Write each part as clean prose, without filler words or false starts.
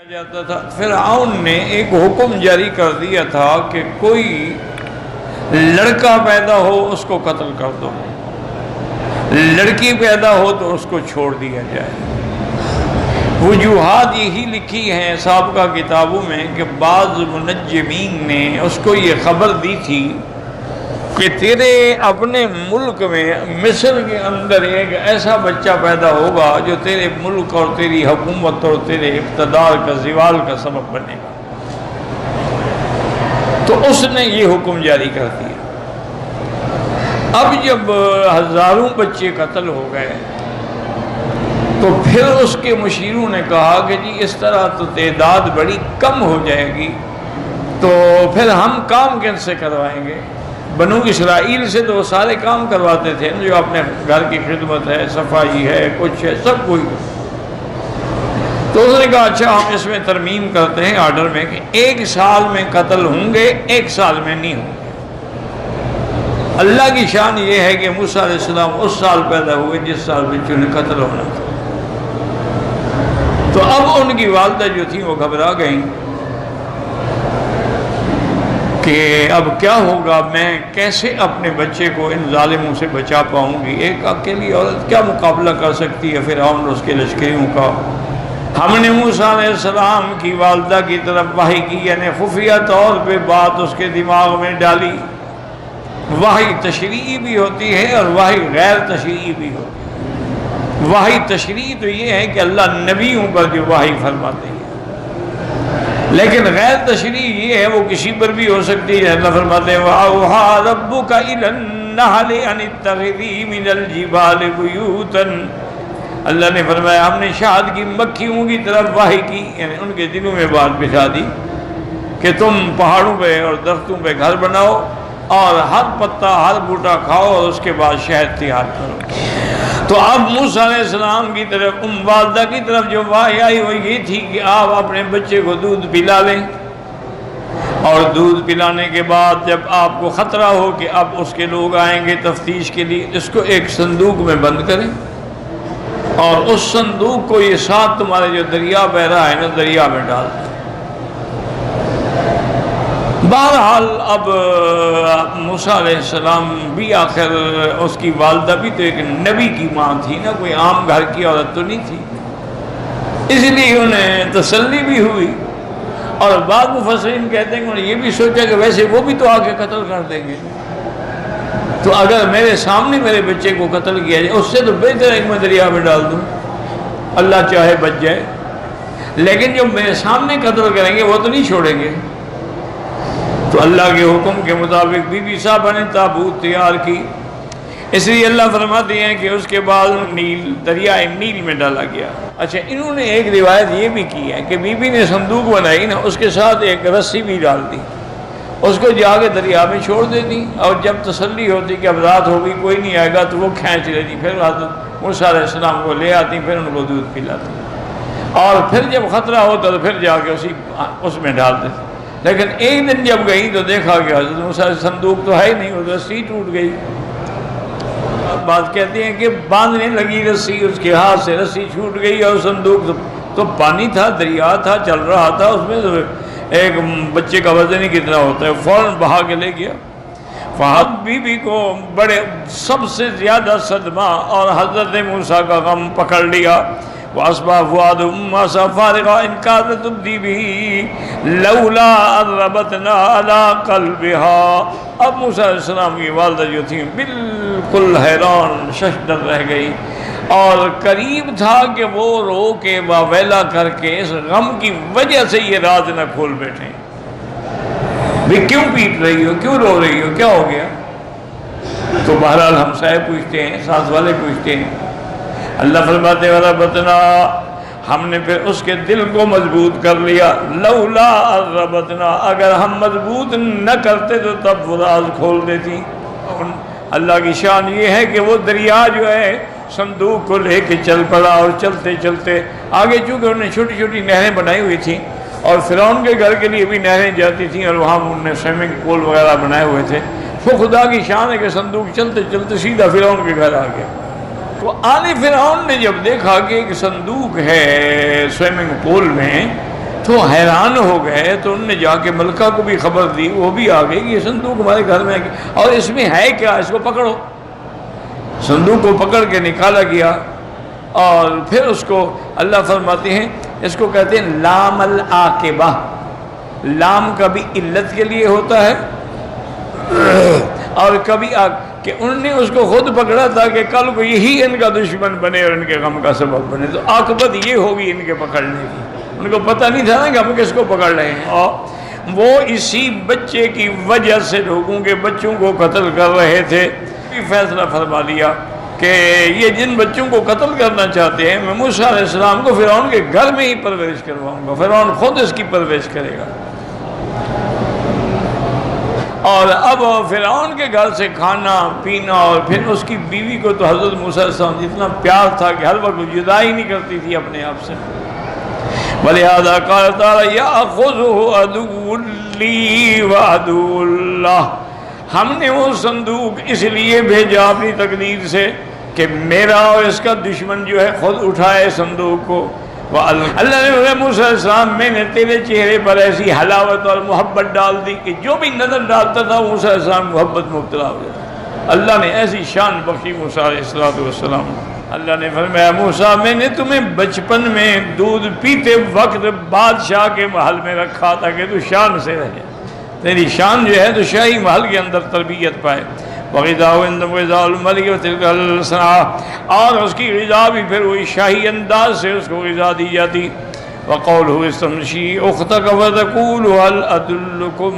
جاتا تھا۔ فرعون نے ایک حکم جاری کر دیا تھا کہ کوئی لڑکا پیدا ہو اس کو قتل کر دو، لڑکی پیدا ہو تو اس کو چھوڑ دیا جائے۔ وجوہات یہی لکھی ہیں سابقہ کتابوں میں کہ بعض منجمین نے اس کو یہ خبر دی تھی کہ تیرے اپنے ملک میں مصر کے اندر ایک ایسا بچہ پیدا ہوگا جو تیرے ملک اور تیری حکومت اور تیرے اقتدار کا زوال کا سبب بنے گا۔ تو اس نے یہ حکم جاری کر دیا۔ اب جب ہزاروں بچے قتل ہو گئے تو پھر اس کے مشیروں نے کہا کہ جی اس طرح تو تعداد بڑی کم ہو جائے گی، تو پھر ہم کام کن سے کروائیں گے؟ بنو اسرائیل سے تو وہ سارے کام کرواتے تھے، جو اپنے گھر کی خدمت ہے، صفائی ہے، کچھ ہے، سب کوئی۔ تو اس نے کہا اچھا ہم اس میں ترمیم کرتے ہیں آرڈر میں کہ 1 سال میں قتل ہوں گے، 1 سال میں نہیں ہوں گے۔ اللہ کی شان یہ ہے کہ موسیٰ علیہ السلام اس سال پیدا ہوئے جس سال بچوں نے قتل ہونا تھا۔ تو اب ان کی والدہ جو تھی وہ گھبرا گئیں کہ اب کیا ہوگا، میں کیسے اپنے بچے کو ان ظالموں سے بچا پاؤں گی؟ ایک اکیلی عورت کیا مقابلہ کر سکتی ہے فرعون اور اس کے لشکریوں کا؟ ہم نے موسیٰ علیہ السلام کی والدہ کی طرف وحی کی، یعنی خفیہ طور پہ بات اس کے دماغ میں ڈالی۔ وحی تشریعی بھی ہوتی ہے اور وحی غیر تشریعی بھی ہوتی ہے۔ وحی تشریعی تو یہ ہے کہ اللہ نبیوں پر جو وحی فرماتے ہیں، لیکن غیر تشریعی یہ ہے وہ کسی پر بھی ہو سکتی ہے۔ اللہ فرماتے ہیں وَأَوْحَىٰ رَبُّكَ إِلَى النَّحْلِ أَنِ اتَّخِذِي مِنَ الْجِبَالِ بُيُوتًا۔ اللہ نے فرمایا ہم نے شہد کی مکھیوں کی طرف وحی کی، یعنی ان کے دلوں میں بات بٹھا دی کہ تم پہاڑوں پہ اور درختوں پہ گھر بناؤ اور ہر پتا ہر بوٹا کھاؤ اور اس کے بعد شہد تیار کرو۔ تو اب موسیٰ علیہ السلام کی طرف والدہ کی طرف جو وحی آئی وہ یہ تھی کہ آپ اپنے بچے کو دودھ پلا لیں، اور دودھ پلانے کے بعد جب آپ کو خطرہ ہو کہ اب اس کے لوگ آئیں گے تفتیش کے لیے، اس کو ایک صندوق میں بند کریں اور اس صندوق کو یہ ساتھ تمہارے جو دریا بہ رہا ہے نا دریا میں ڈال دیں۔ بہرحال اب موسیٰ علیہ السلام بھی آخر اس کی والدہ بھی تو ایک نبی کی ماں تھی نا، کوئی عام گھر کی عورت تو نہیں تھی، اس لیے انہیں تسلی بھی ہوئی۔ اور بعض مفسرین کہتے ہیں کہ انہوں نے یہ بھی سوچا کہ ویسے وہ بھی تو آ کے قتل کر دیں گے، تو اگر میرے سامنے میرے بچے کو قتل کیا جائے اس سے تو بہتر ہے کہ میں دریا میں ڈال دوں، اللہ چاہے بچ جائے۔ لیکن جو میرے سامنے قتل کریں گے وہ تو نہیں چھوڑیں گے۔ تو اللہ کے حکم کے مطابق بی بی صاحبہ نے تابوت تیار کی، اس لیے اللہ فرماتے ہیں کہ اس کے بعد دریائے نیل میں ڈالا گیا۔ اچھا انہوں نے ایک روایت یہ بھی کی ہے کہ بی بی نے صندوق بنائی نا، اس کے ساتھ ایک رسی بھی ڈال دی، اس کو جا کے دریا میں چھوڑ دیتی، اور جب تسلی ہوتی کہ اب رات ہوگی کوئی نہیں آئے گا تو وہ کھینچ لیتی، پھر حضرت موسیٰ علیہ السلام کو لے آتی، پھر ان کو دودھ پلاتی، اور پھر جب خطرہ ہوتا تو پھر جا کے اس میں ڈال دیتی۔ لیکن ایک دن جب گئی تو دیکھا کہ حضرت موسیٰ صندوق تو ہے ہی نہیں، وہ رسی ٹوٹ گئی۔ بات کہتے ہیں کہ باندھنے لگی رسی، اس کے ہاتھ سے رسی چھوٹ گئی، اور صندوق تو پانی تھا، دریا تھا، چل رہا تھا، اس میں تو ایک بچے کا وزن ہی کتنا ہوتا ہے، فوراً بہا کے لے گیا۔ فہد بی بی کو بڑے سب سے زیادہ صدمہ اور حضرت موسیٰ کا غم پکڑ لیا۔ وَأَصْبَحَ فُؤَادُ مُوسَىٰ فَارِغًا إِنْ كَادَتْ تُبْدِي بِهِ لَوْلَا أَن رَّبَطْنَا عَلَىٰ قَلْبِهَا۔ اب موسیٰ علیہ السلام کی والدہ جو تھیں بالکل حیران ششدر رہ گئی، اور قریب تھا کہ وہ رو کے واویلا کر کے اس غم کی وجہ سے یہ راز نہ کھول بیٹھیں۔ بھی کیوں پیٹ رہی ہو، کیوں رو رہی ہو، کیا ہو گیا؟ تو بہرحال ہمسائے پوچھتے ہیں، ساس والے پوچھتے ہیں۔ اللہ فرماتے ہیں ربطنا، ہم نے پھر اس کے دل کو مضبوط کر لیا۔ لولا ربطنا، اگر ہم مضبوط نہ کرتے تو تب وہ راز کھول دیتی۔ اللہ کی شان یہ ہے کہ وہ دریا جو ہے صندوق کو لے کے چل پڑا، اور چلتے چلتے آگے چونکہ انہوں نے چھوٹی چھوٹی نہریں بنائی ہوئی تھیں، اور فرعون کے گھر کے لیے بھی نہریں جاتی تھیں، اور وہاں انہوں نے سوئمنگ پول وغیرہ بنائے ہوئے تھے۔ وہ خدا کی شان ہے کہ صندوق چلتے چلتے سیدھا فرعون کے گھر آ گیا۔ تو آل فرعون نے جب دیکھا کہ ایک صندوق ہے سوئمنگ پول میں، تو حیران ہو گئے، تو انہوں نے جا کے ملکہ کو بھی خبر دی، وہ بھی آ گئی کہ یہ صندوق ہمارے گھر میں آ گئی، اور اس میں ہے کیا، اس کو پکڑو۔ صندوق کو پکڑ کے نکالا گیا، اور پھر اس کو اللہ فرماتے ہیں، اس کو کہتے ہیں لام العاقبہ۔ لام کبھی علت کے لیے ہوتا ہے اور کبھی کہ انہوں نے اس کو خود پکڑا تھا کہ کل کو یہی ان کا دشمن بنے اور ان کے غم کا سبب بنے، تو عاقبت یہ ہوگی ان کے پکڑنے کی۔ ان کو پتہ نہیں تھا نا کہ ہم کس کو پکڑ رہے ہیں، اور وہ اسی بچے کی وجہ سے لوگوں کے بچوں کو قتل کر رہے تھے۔ فیصلہ فرما لیا کہ یہ جن بچوں کو قتل کرنا چاہتے ہیں، میں موسیٰ علیہ السلام کو فرعون کے گھر میں ہی پرورش کرواؤں گا، فرعون خود اس کی پرورش کرے گا۔ اور اب فرعون کے گھر سے کھانا پینا، اور پھر اس کی بیوی کو تو حضرت موسیٰ علیہ السلام اتنا پیار تھا کہ ہر وقت جدا ہی نہیں کرتی تھی اپنے آپ سے۔ وَلِهَذَا قَالَ تَعَالَىٰ يَأْخُذُهُ عَدُوٌّ لِّي وَعَدُوٌّ اللَّهِ، ہم نے وہ صندوق اس لیے بھیجا اپنی تقدیر سے کہ میرا اور اس کا دشمن جو ہے خود اٹھائے صندوق کو۔ اللہ نے فرمایا موسیٰ علیہ السلام میں نے تیرے چہرے پر ایسی حلاوت اور محبت ڈال دی کہ جو بھی نظر ڈالتا تھا موسیٰ علیہ السلام محبت میں مبتلا ہو جاتا۔ اللہ نے ایسی شان بخشی موسیٰ علیہ السلام۔ اللہ نے فرمایا موسیٰ میں نے تمہیں بچپن میں دودھ پیتے وقت بادشاہ کے محل میں رکھا تھا کہ تو شان سے رہے، تیری شان جو ہے تو شاہی محل کے اندر تربیت پائے۔ وَغِذَاءُ عِندَهُ غِذَاءُ الْمَلِكِ وَتِلْكَ الْصَنْعَةُ، اور اس کی غذا بھی پھر وہی شاہی انداز سے اس کو غذا دی جاتی۔ وَقَوْلُهُ اسْتَمْشِي أُخْتَكَ فَتَقُولُ هَلْ أَدُلُّكُمْ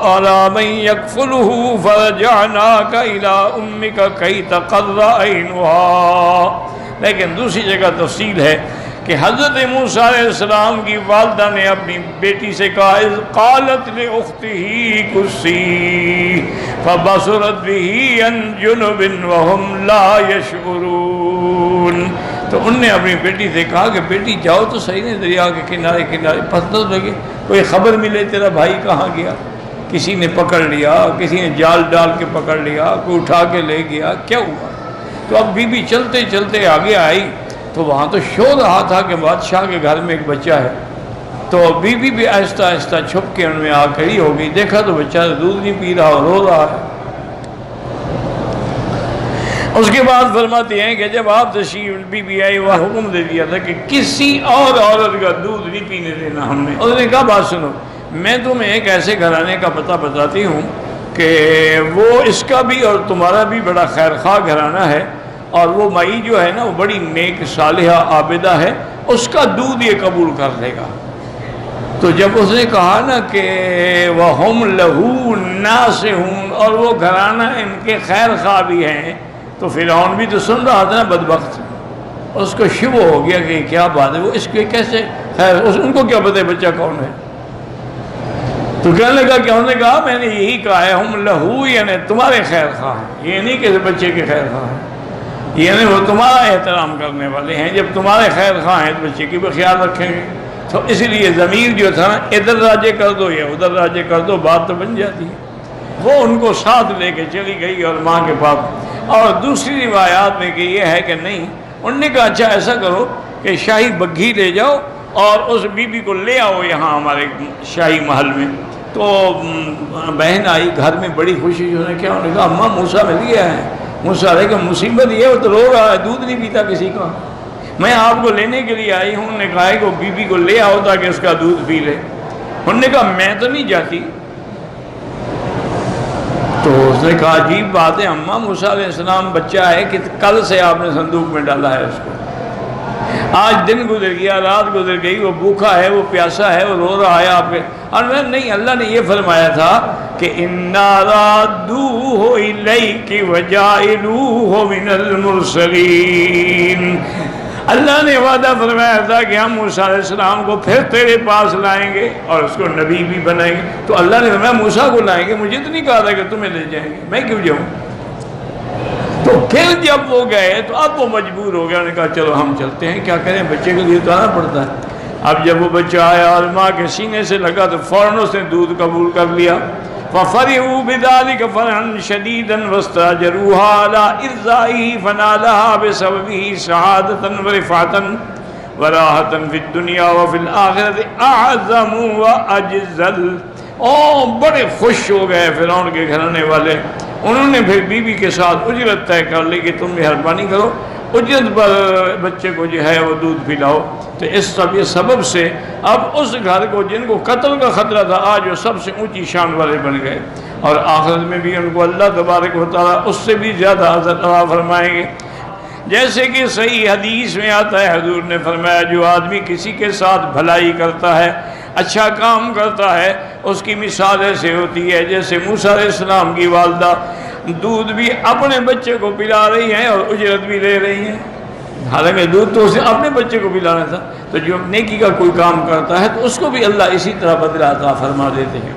عَلَىٰ مَن يَكْفُلُهُ فَرَجَعْنَاكَ إِلَىٰ أُمِّكَ كَيْ تَقَرَّ عَيْنُهَا۔ لیکن دوسری جگہ تفصیل ہے کہ حضرت موسیٰ علیہ السلام کی والدہ نے اپنی بیٹی سے کہا اذ قالت لأختہ قصی فبصرت بہ عن جنب وهم لا یشعرون، تو ان نے اپنی بیٹی سے کہا کہ بیٹی جاؤ تو صحیح نہیں دریا کے کنارے کنارے، پتہ لگے کوئی خبر ملے تیرا بھائی کہاں گیا، کسی نے پکڑ لیا، کسی نے جال ڈال کے پکڑ لیا، کوئی اٹھا کے لے گیا، کیا ہوا۔ تو اب بی بی چلتے چلتے آگے آئی تو وہاں تو شور رہا تھا کہ بادشاہ کے گھر میں ایک بچہ ہے، تو بی بی بھی آہستہ آہستہ چھپ کے ان میں آ کھڑی ہو گئی، دیکھا تو بچہ دودھ نہیں پی رہا اور رو رہا ہے۔ اس کے بعد فرماتے ہیں کہ جب آپ تشریف بی بی آئی وہ حکم دے دیا تھا کہ کسی اور عورت کا دودھ نہیں پینے دینا ہم نے۔ اس نے کہا بات سنو، میں تمہیں ایک ایسے گھرانے کا پتہ بتاتی ہوں کہ وہ اس کا بھی اور تمہارا بھی بڑا خیر خواہ گھرانہ ہے، اور وہ مائی جو ہے نا وہ بڑی نیک صالحہ عابدہ ہے، اس کا دودھ یہ قبول کر لے گا۔ تو جب اس نے کہا نا کہ وَهُمْ لَهُ نَاصِحُونَ، اور وہ گھرانہ ان کے خیر خواہ بھی ہیں، تو فرعون بھی تو سن رہا تھا نا بدبخت، اس کو شبہ ہو گیا کہ کیا بات ہے، وہ اس کے کیسے خیر، ان کو کیا پتہ ہے بچہ کون ہے۔ تو کہنے لگا کہ انہوں نے کہا میں نے یہی کہا ہے ہم لہو، یعنی تمہارے خیر خواہ ہیں، یہ نہیں کہ بچے کے خیر خواہ ہیں، یعنی وہ تمہارا احترام کرنے والے ہیں، جب تمہارے خیر خواہ ہیں تو بچے کی بھی خیال رکھیں گے۔ تو اس لیے ضمیر جو تھا نا ادھر راجے کر دو یا ادھر راجے کر دو، بات تو بن جاتی ہے۔ وہ ان کو ساتھ لے کے چلی گئی اور ماں کے پاس، اور دوسری روایات میں کہ یہ ہے کہ نہیں، انہوں نے کہا اچھا ایسا کرو کہ شاہی بگھی لے جاؤ اور اس بی بی کو لے آؤ یہاں ہمارے شاہی محل میں۔ تو بہن آئی گھر میں بڑی خوشی، انہوں نے کیا، انہوں نے کہا اماں موسیٰ مل گیا ہے۔ موسیٰ علیہ کہ مصیبت یہ ہے، وہ تو رو رہا ہے، دودھ نہیں پیتا کسی کا، میں آپ کو لینے کے لیے آئی ہوں۔ انہوں نے کہا ہے کہ وہ بی بی کو لے آؤ تاکہ اس کا دودھ پی لے۔ انہوں نے کہا میں تو نہیں جاتی۔ تو اس نے کہا عجیب بات ہے اماں، موسیٰ علیہ السلام بچہ ہے کہ کل سے آپ نے صندوق میں ڈالا ہے اس کو، آج دن گزر گیا، رات گزر گئی، وہ بھوکا ہے، وہ پیاسا ہے، وہ رو رہا ہے آپ کے۔ اور نہیں، اللہ نے یہ فرمایا تھا کہ اِنَّا رَادُّوهُ إِلَيْكِ وَجَاعِلُوهُ مِنَ الْمُرْسَلِينَ، اللہ نے وعدہ فرمایا تھا کہ ہم موسیٰ علیہ السلام کو پھر تیرے پاس لائیں گے اور اس کو نبی بھی بنائیں گے۔ تو اللہ نے فرمایا موسیٰ کو لائیں گے، مجھے تو نہیں کہا تھا کہ تمہیں لے جائیں گے، میں کیوں جاؤں۔ تو پھر جب وہ گئے تو اب وہ مجبور ہو گیا، انہوں نے کہا چلو ہم چلتے ہیں، کیا کریں بچے کے لیے تو آنا پڑتا ہے۔ اب جب وہ بچہ آیا اور ماں کے سینے سے لگا تو فوراً اس نے دودھ قبول کر لیا۔ فَفَرِحُوا بِذَلِكَ فَرْحًا شَدِيدًا وَاسْتَأْجَرُوهَا عَلَىٰ إِرْضَائِهِ فَنَالَهَا بِسَبَبِهِ سَعَادَةً وَرِفْعَةً وراحة فی الدنیا وفی الآخرۃ اعظم واجزل۔ بڑے خوش ہو گئے فرعون کے گھرانے والے، انہوں نے پھر بیوی کے ساتھ اجرت طے کر لی کہ تم مہربانی کرو اجرت پر بچے کو جو ہے وہ دودھ پلاؤ۔ تو اس سبب سے اب اس گھر کو جن کو قتل کا خطرہ تھا آج وہ سب سے اونچی شان والے بن گئے، اور آخرت میں بھی ان کو اللہ تبارک و تعالیٰ اس سے بھی زیادہ عزت عطا فرمائیں گے۔ جیسے کہ صحیح حدیث میں آتا ہے، حضور نے فرمایا جو آدمی کسی کے ساتھ بھلائی کرتا ہے، اچھا کام کرتا ہے، اس کی مثال ایسے ہوتی ہے جیسے موسیٰ علیہ السلام کی والدہ دودھ بھی اپنے بچے کو پلا رہی ہیں اور اجرت بھی لے رہی ہیں، حالانکہ دودھ تو اسے اپنے بچے کو پلانا تھا۔ تو جو نیکی کا کوئی کام کرتا ہے تو اس کو بھی اللہ اسی طرح بدلہ عطا فرما دیتے ہیں۔